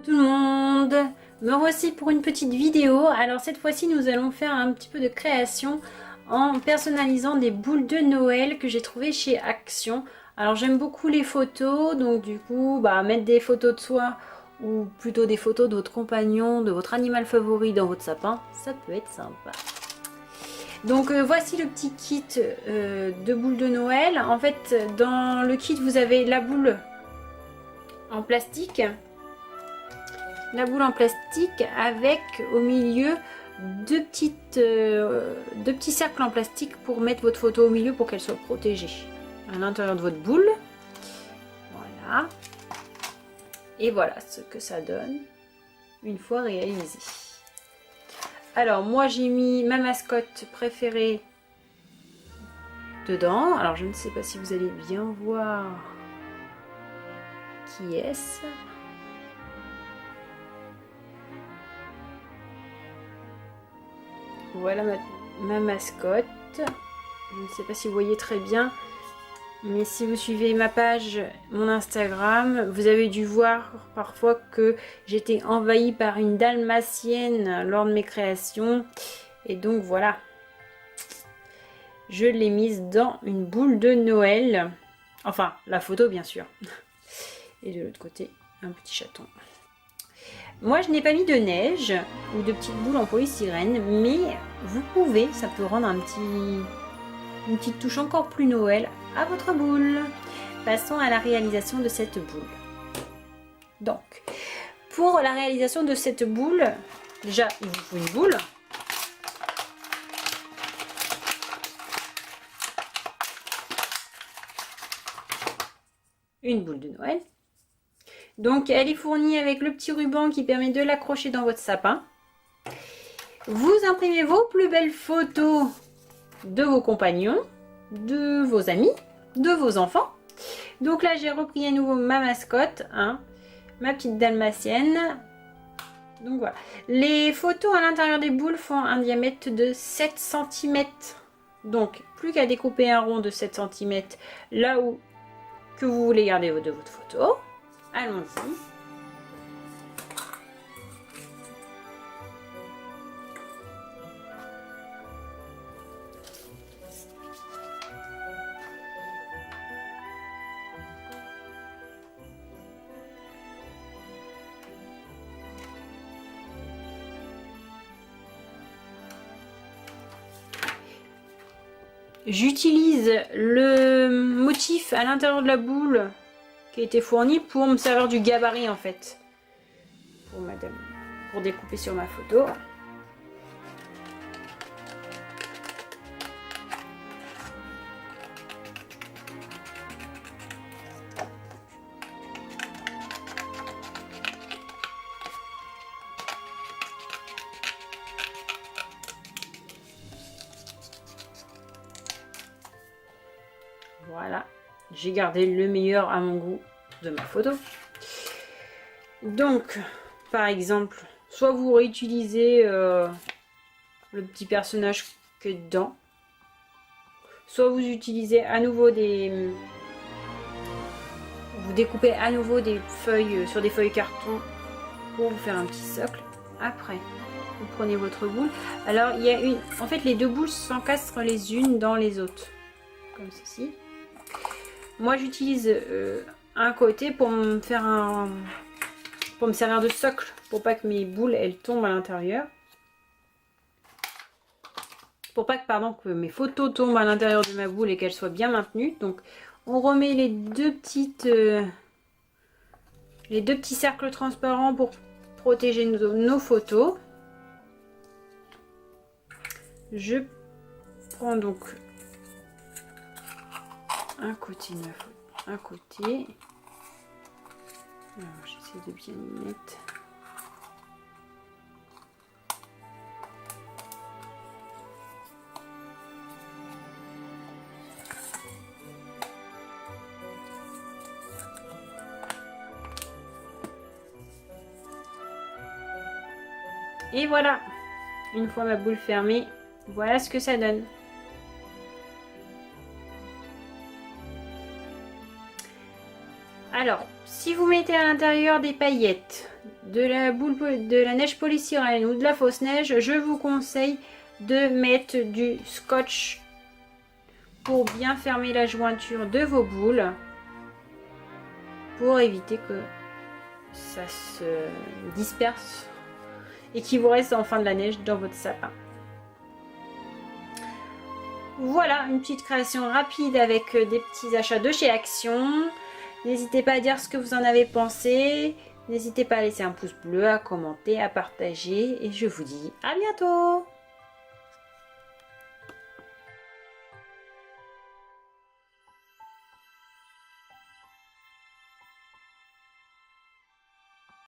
tout le monde, me voici pour une petite vidéo. Alors cette fois-ci nous allons faire un petit peu de création en personnalisant des boules de Noël que j'ai trouvées chez Action. Alors j'aime beaucoup les photos, donc du coup mettre des photos de soi ou plutôt des photos de votre compagnon, de votre animal favori dans votre sapin, ça peut être sympa. Donc voici le petit kit de boules de Noël. En fait dans le kit vous avez la boule en plastique. La boule en plastique avec au milieu deux petits cercles en plastique pour mettre votre photo au milieu pour qu'elle soit protégée à l'intérieur de votre boule. Voilà. Et voilà ce que ça donne une fois réalisé. Alors moi j'ai mis ma mascotte préférée dedans. Alors je ne sais pas si vous allez bien voir qui est-ce. Voilà ma mascotte. Je ne sais pas si vous voyez très bien, mais si vous suivez ma page, mon Instagram, vous avez dû voir parfois que j'étais envahie par une dalmatienne lors de mes créations. Et donc voilà, je l'ai mise dans une boule de Noël. Enfin, la photo bien sûr. Et de l'autre côté, un petit chaton. Moi, je n'ai pas mis de neige ou de petites boules en polystyrène, mais vous pouvez, ça peut rendre une petite touche encore plus Noël à votre boule. Passons à la réalisation de cette boule. Donc, pour la réalisation de cette boule, déjà, il vous faut une boule. Une boule de Noël. Donc elle est fournie avec le petit ruban qui permet de l'accrocher dans votre sapin. Vous imprimez vos plus belles photos de vos compagnons, de vos amis, de vos enfants. Donc là j'ai repris à nouveau ma mascotte, ma petite dalmatienne. Donc voilà. Les photos à l'intérieur des boules font un diamètre de 7 cm. Donc plus qu'à découper un rond de 7 cm là où que vous voulez garder de votre photo. Allons-y. J'utilise le motif à l'intérieur de la boule qui a été fourni pour me servir du gabarit en fait. Pour découper sur ma photo. Voilà, j'ai gardé le meilleur à mon goût de ma photo. Donc, par exemple, soit vous réutilisez le petit personnage que dedans, soit vous utilisez à nouveau vous découpez à nouveau des feuilles sur des feuilles carton pour vous faire un petit socle. Après, vous prenez votre boule. Alors, il y a en fait, les deux boules s'encastrent les unes dans les autres, comme ceci. Moi j'utilise un côté pour me faire pour me servir de socle, pour pas que mes boules elles tombent à l'intérieur. Pour pas que mes photos tombent à l'intérieur de ma boule et qu'elles soient bien maintenues. Donc on remet les deux petits cercles transparents pour protéger nos photos. Je prends donc un côté de ma photo, un côté. Alors j'essaie de bien y mettre. Et voilà, une fois ma boule fermée, voilà ce que ça donne. Alors, si vous mettez à l'intérieur des paillettes, de la neige polystyrène ou de la fausse neige, je vous conseille de mettre du scotch pour bien fermer la jointure de vos boules, pour éviter que ça se disperse et qu'il vous reste enfin de la neige dans votre sapin. Voilà, une petite création rapide avec des petits achats de chez Action. N'hésitez pas à dire ce que vous en avez pensé. N'hésitez pas à laisser un pouce bleu, à commenter, à partager. Et je vous dis à bientôt!